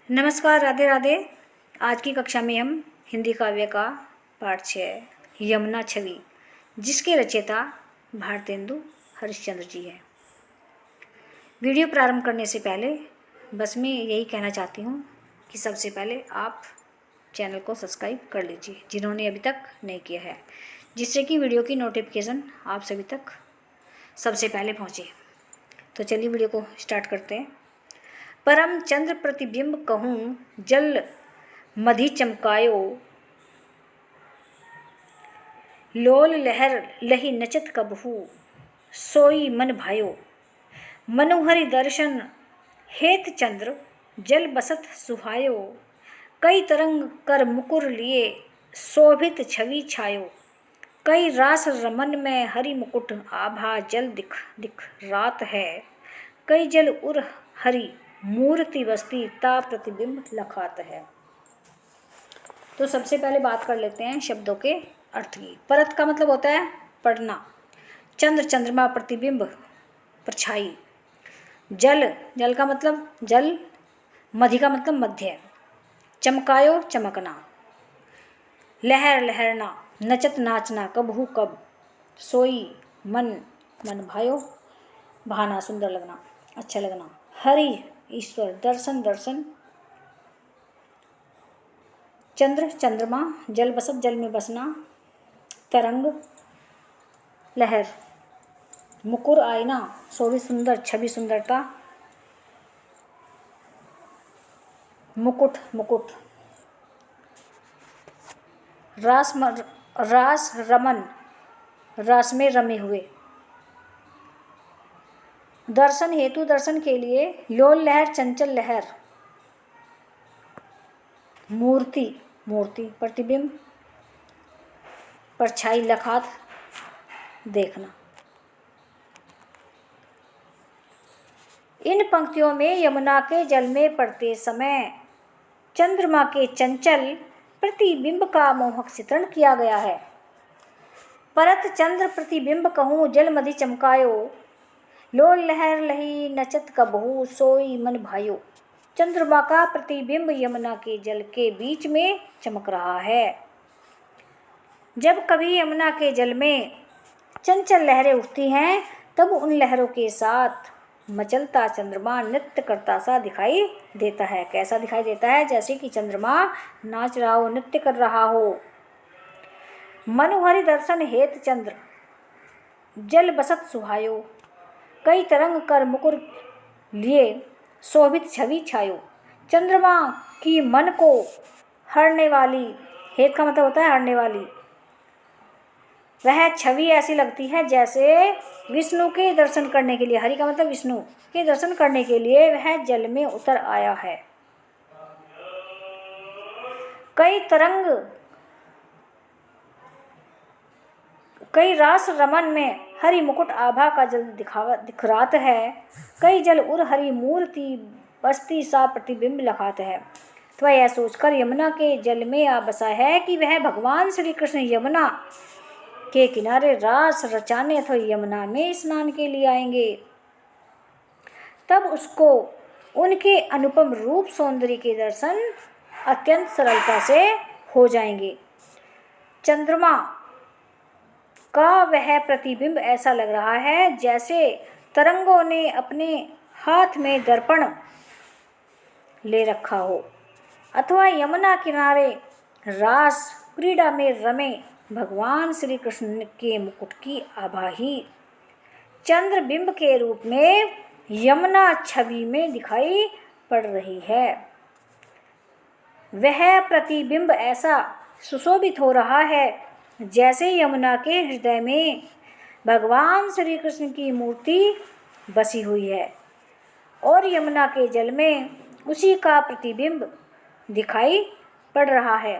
नमस्कार, राधे राधे। आज की कक्षा में हम हिंदी काव्य का पाठ 6 यमुना छवि, जिसके रचयिता भारतेंदु हरिश्चंद्र जी हैं। वीडियो प्रारंभ करने से पहले बस मैं यही कहना चाहती हूँ कि सबसे पहले आप चैनल को सब्सक्राइब कर लीजिए जिन्होंने अभी तक नहीं किया है, जिससे कि वीडियो की नोटिफिकेशन आप सभी तक सबसे पहले पहुँचे। तो चलिए वीडियो को स्टार्ट करते हैं। परम चंद्र प्रतिबिंब कहूँ जल मधि चमकायो, लोल लहर लही नचत कबहू सोई मन भायो। मनोहरि दर्शन हेत चंद्र जल बसत सुहायो, कई तरंग कर मुकुर लिए शोभित छवि छायो। कई रास रमन में हरि मुकुट आभा जल दिख दिख रात है, कई जल उर हरि मूर्ति बस्ती ता प्रतिबिंब लखात है। तो सबसे पहले बात कर लेते हैं शब्दों के अर्थ की। परत का मतलब होता है पढ़ना, चंद्र चंद्रमा प्रतिबिंब परछाई, जल जल का मतलब जल, मधि का मतलब मध्य, चमकायो चमकना, लहर लहरना, नचत नाचना, कबहू कब, सोई मन मन भायो भाना सुंदर लगना अच्छा लगना, हरि ईश्वर, दर्शन दर्शन, चंद्र चंद्रमा, जल बसत जल में बसना, तरंग लहर, मुकुर आईना शोभित सुंदर छवि सुंदरता, मुकुट मुकुट, रास रमन रास में रमे हुए, दर्शन हेतु दर्शन के लिए, लोल लहर चंचल लहर, मूर्ति मूर्ति, प्रतिबिंब परछाई लखात देखना। इन पंक्तियों में यमुना के जल में पड़ते समय चंद्रमा के चंचल प्रतिबिंब का मोहक चित्रण किया गया है। परत चंद्र प्रतिबिंब कहूँ जल मधि चमकायो, लोल लहर लही नचत कबहू सोई मन भायो। चंद्रमा का प्रतिबिंब यमुना के जल के बीच में चमक रहा है। जब कभी यमुना के जल में चंचल लहरें उठती हैं, तब उन लहरों के साथ मचलता चंद्रमा नृत्य करता सा दिखाई देता है। कैसा दिखाई देता है? जैसे कि चंद्रमा नाच रहा हो, नृत्य कर रहा हो। मनोहरि दर्शन हेत चंद्र जल बसत सुहायो, कई तरंग कर मुकुर लिए शोभित छवि छायो। चंद्रमा की मन को हरने वाली, हेत का मतलब होता है हरने वाली, वह छवि ऐसी लगती है जैसे विष्णु के दर्शन करने के लिए, हरि का मतलब विष्णु के दर्शन करने के लिए वह जल में उतर आया है। कई रास रमन में हरि मुकुट आभा का जल दिखरात है, कई जल उर हरि मूर्ति बस्ती सा प्रतिबिंब लखात है। तो यह सोचकर यमुना के जल में आ बसा है कि वह भगवान श्री कृष्ण यमुना के किनारे रास रचाने अथवा यमुना में स्नान के लिए आएंगे। तब उसको उनके अनुपम रूप सौंदर्य के दर्शन अत्यंत सरलता से हो जाएंगे। चंद्रमा का वह प्रतिबिंब ऐसा लग रहा है जैसे तरंगों ने अपने हाथ में दर्पण ले रखा हो, अथवा यमुना किनारे रास क्रीड़ा में रमे भगवान श्री कृष्ण के मुकुट की आभा ही चंद्रबिंब के रूप में यमुना छवि में दिखाई पड़ रही है। वह प्रतिबिंब ऐसा सुशोभित हो रहा है जैसे यमुना के हृदय में भगवान श्री कृष्ण की मूर्ति बसी हुई है और यमुना के जल में उसी का प्रतिबिंब दिखाई पड़ रहा है।